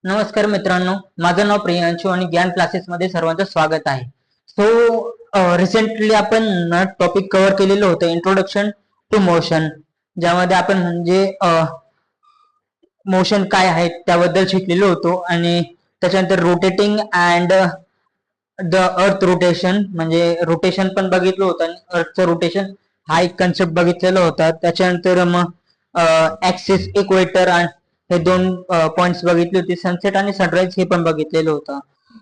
नमस्कार मित्रांनो, माझं नाव प्रियांशु आणि ज्ञान क्लासेस मध्ये सर्वांचं स्वागत आहे. सो रिसेंटली आपण टॉपिक कव्हर केलेलं होतं, इंट्रोडक्शन टू मोशन, ज्यामध्ये आपण म्हणजे मोशन काय आहे त्याबद्दल शिकलेलो होतो. आणि त्याच्यानंतर rotating and the earth rotation, म्हणजे रोटेशन पण बघितलं होतं आणि अर्थचं रोटेशन हा एक कन्सेप्ट बघितलेला होता. त्याच्यानंतर मग ऍक्सिस इक्वेटर आणि हे दोन पॉइंट्स बघितले होते. सनसेट आणि सनराईज हे पण बघितलेलं होतं.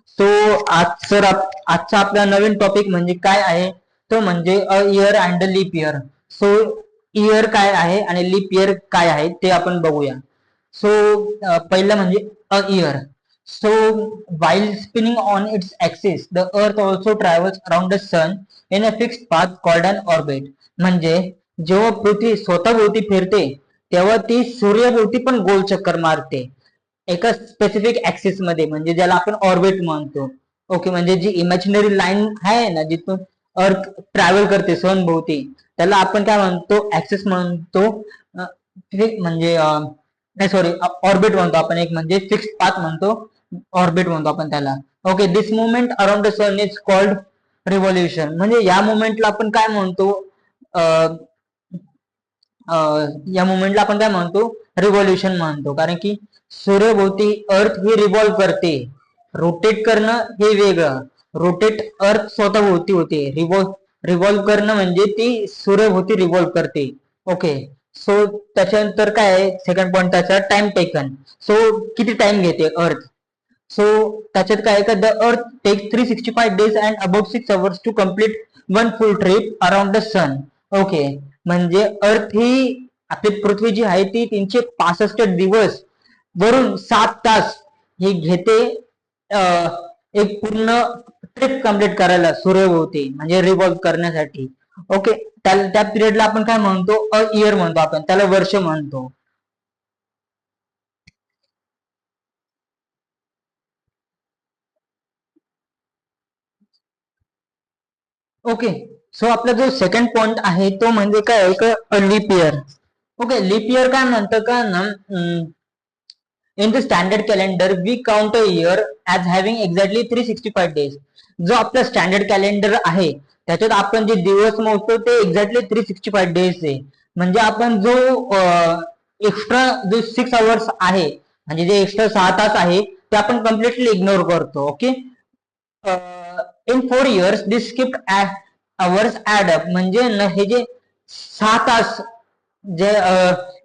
सो आजचा आपला नवीन टॉपिक म्हणजे काय आहे, तो म्हणजे a year and leap year. So year काय आहे आणि लीप इयर काय आहे ते आपण बघूया. सो पहिलं म्हणजे a year. So while spinning on its axis, the earth also travels around the sun in a fixed path called an orbit. म्हणजे जेव्हा पृथ्वी स्वतःभोवती फिरते तेव्हा ती सूर्याभोवती पण गोल चक्कर मारते एका स्पेसिफिक ऍक्सिस मध्ये, म्हणजे ज्याला आपण ऑर्बिट म्हणतो. ओके, म्हणजे जी इमॅजिनरी लाईन आहे ना जिथून अर्थ ट्रॅव्हल करते सन भोवती, त्याला आपण काय म्हणतो, ऍक्सिस म्हणतो. म्हणजे नाही, सॉरी, ऑर्बिट म्हणतो आपण. एक म्हणजे फिक्स पाथ म्हणतो, ऑर्बिट म्हणतो आपण त्याला. Okay, this movement around the sun is called revolution. म्हणजे या मुवमेंटला आपण काय म्हणतो, या मुवमेंटला आपण काय म्हणतो, रिव्हॉल्युशन म्हणतो. कारण की सूर्यभोवती अर्थ ही रिव्हॉल्व करते. रोटेट करणं हे वेगळं, रोटेट अर्थ स्वतःभोवती होते. रिव्हॉल्व करणं म्हणजे ती सूर्यभोवती रिव्हॉल्व करते. ओके. सो त्याच्यानंतर काय आहे, सेकंड पॉइंट त्याचा टाइम टेकन. सो किती टाइम घेते अर्थ. सो त्याच्यात काय आहे का, the earth takes 365 days and about 6 hours to complete one full trip around the sun. Okay, म्हणजे अर्थ ही, आपली पृथ्वी जी आहे ती 365 दिवस वरून 7 तास ही घेते एक पूर्ण ट्रिप कम्प्लीट करायला सूर्यभोवती, म्हणजे रिव्हॉल्व करण्यासाठी. ओके, त्या पिरियडला आपण काय म्हणतो, अ इयर म्हणतो आपण त्याला, वर्ष म्हणतो. ओके. सो आपला जो सेकंड पॉइंट आहे तो म्हणजे काय आहे, leap year. Okay, leap year काय म्हणतं का ना, in the standard calendar we count a year as having exactly 365 days. जो आपला स्टँडर्ड कॅलेंडर आहे त्याच्यात आपण जे दिवस मोजतो ते एक्झॅक्टली 365 days आहे. म्हणजे आपण जो एक्स्ट्रा जो 6 hours आहे, म्हणजे जे एक्स्ट्रा 6 तास आहे ते आपण कम्प्लिटली इग्नोर करतो. Okay. In 4 years this skipped hours add up. म्हणजे हे जे 6 तास जे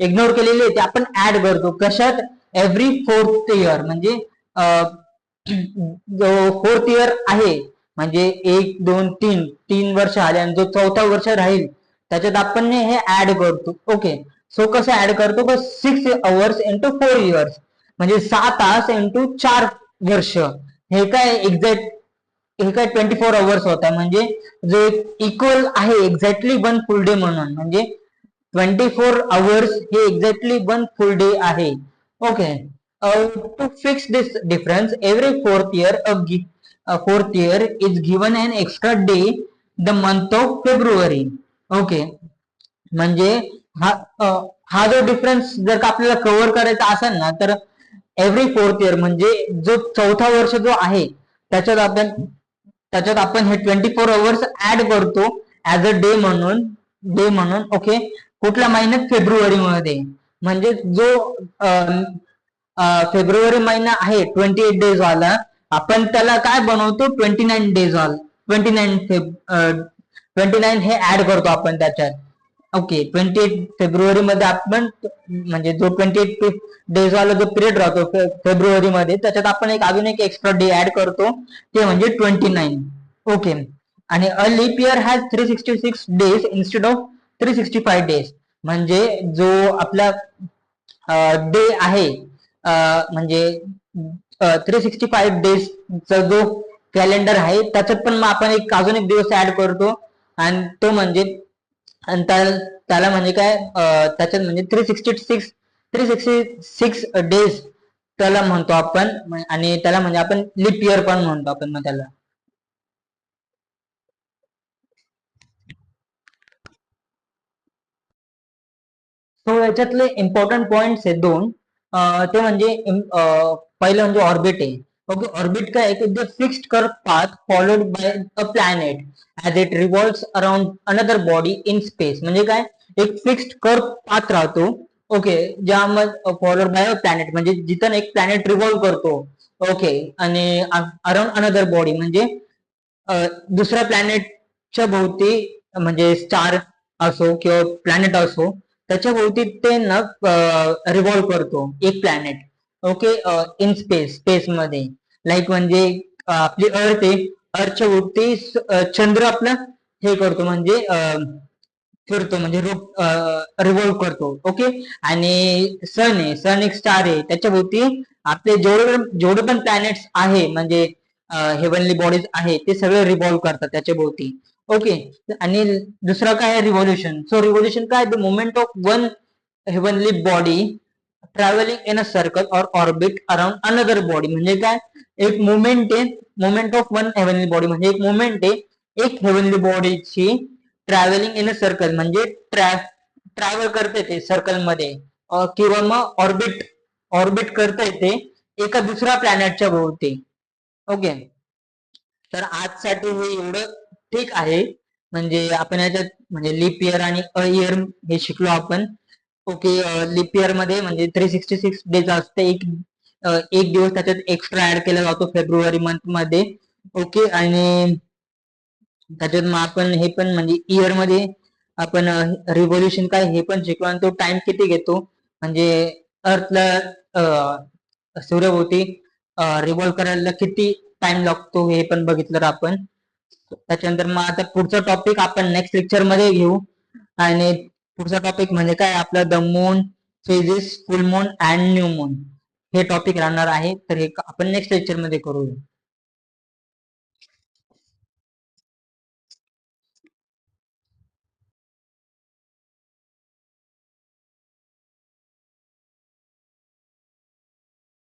इग्नोर केलेले ते आपण ऍड करतो कशात, एव्हरी फोर्थ इयर. म्हणजे जो फोर्थ इयर आहे, म्हणजे 1 2 3 वर्ष आले आणि जो चौथा वर्ष राहील त्याच्यात आपण हे ऍड करतो. ओके. सो कसं ऍड करतो, 6 hours इंटू 4 years, म्हणजे 6 तास इंटू 4 वर्ष. हे काय एक्झॅक्ट, हे काय 24 hours होता. म्हणजे जो इक्वल आहे एक्झॅक्टली 1 full day म्हणून. म्हणजे 24 hours हे एक्झॅक्टली 1 full day आहे. Okay. To fix this difference every fourth year is given an extra day, the month of February. Okay, म्हणजे हा हा जो डिफरन्स जर का आपल्याला कव्हर करायचा असेल ना, तर एव्हरी फोर्थ इयर म्हणजे जो चौथा वर्ष जो आहे त्याच्यात आपण हे 24 hours ऍड करतो ऍज अ डे म्हणून. ओके. कुठल्या महिन्यात, फेब्रुवारी मध्ये. म्हणजे जो फेब्रुवारी महिना आहे 28 days वाला, आपण त्याला काय बनवतो, 29 days वाला. 29 हे ऍड करतो आपण त्याच्यात. ओके, 28 फेब्रुवारी मध्ये आपण, म्हणजे जो 28 days वाला जो पिरियड राहतो फेब्रुवारी मध्ये, त्याच्यात आपण अजून एक एक्स्ट्रा डे ऍड करतो, ते म्हणजे 29. ओके. आणि a leap year has 366 days instead of 365 days. म्हणजे जो आपला डे आहे, म्हणजे 365 डेजचा जो कॅलेंडर आहे त्याच्यात पण मग आपण अजून एक दिवस ऍड करतो. आणि तो म्हणजे, आणि त्याला म्हणजे काय, त्याच्यात म्हणजे 366 डेज त्याला म्हणतो आपण. आणि त्याला म्हणजे आपण लीप इयर पण म्हणतो आपण मग त्याला. सो याच्यातले इम्पॉर्टंट पॉइंट्स आहेत दोन. ते म्हणजे पहिलं म्हणजे ऑर्बिट आहे. ओके, ऑर्बिट काय आहे, the fixed curve path followed by a planet as it revolves around another body in space. म्हणजे काय, एक फिक्स्ड कर्व पाथ राहतो. ओके, ज्यामध्ये फॉलोड बाय अ प्लॅनेट म्हणजे जिथं एक प्लॅनेट रिव्हॉल्व करतो. ओके, आणि अराउंड अनदर बॉडी म्हणजे दुसऱ्या प्लॅनेटच्या भोवती, म्हणजे स्टार असो किंवा प्लॅनेट असो, त्याच्या भोवती ते न रिव्हॉल्व करतो एक planet. Okay, in space, space मध्ये. लाईक म्हणजे आपली अर्थ आहे, अर्थच्या भोवती चंद्र आपला हे करतो, म्हणजे फिरतो, म्हणजे रिव्हॉल्व करतो. ओके, आणि सन आहे, सन एक स्टार आहे, त्याच्या भोवती आपले जेवढे जेवढे पण प्लॅनेट्स आहे, म्हणजे हेवनली बॉडीज आहे, ते सगळे रिव्हॉल्व करतात त्याच्या भोवती. ओके, आणि दुसरा काय आहे, रिव्होल्युशन. सो रिव्होल्युशन काय, the movement of one heavenly body travelling in a circle or orbit around another body. म्हणजे काय, एक मुवमेंट आहे, movement of one heavenly body म्हणजे एक मुवमेंट आहे एक हेवनली बॉडीची ट्रॅव्हलिंग इन अ सर्कल, म्हणजे ट्रॅव्हल करता येते सर्कल मध्ये, किंवा मग ऑर्बिट ऑर्बिट करता येते एका दुसऱ्या प्लॅनेटच्या भोवती. ओके, तर आजसाठी हे एवढं ठीक आहे. म्हणजे आपण याच्यात म्हणजे लीप इयर आणि अ इयर हे शिकलो आपण. ओके, लीप इयर मध्ये म्हणजे 366 डेज असते, एक दिवस त्याच्यात एक्स्ट्रा ऍड केला जातो फेब्रुवारी मंथ मध्ये. ओके, आणि त्याच्यात मग आपण हे पण म्हणजे इयर मध्ये आपण रिव्होल्युशन काय हे पण शिकलो, आणि तो टाइम किती घेतो, म्हणजे अर्थला सूर्यभोवती रिव्हॉल्व करायला किती टाइम लागतो हे पण बघितलं आपण. त्याच्यानंतर मग आता पुढचा टॉपिक आपण नेक्स्ट लेक्चर मध्ये घेऊ. आणि पुढचा टॉपिक म्हणजे काय, आपला the moon phases, full moon and new moon हे टॉपिक राहणार आहे. तर हे आपण नेक्स्ट लेक्चर मध्ये करूया.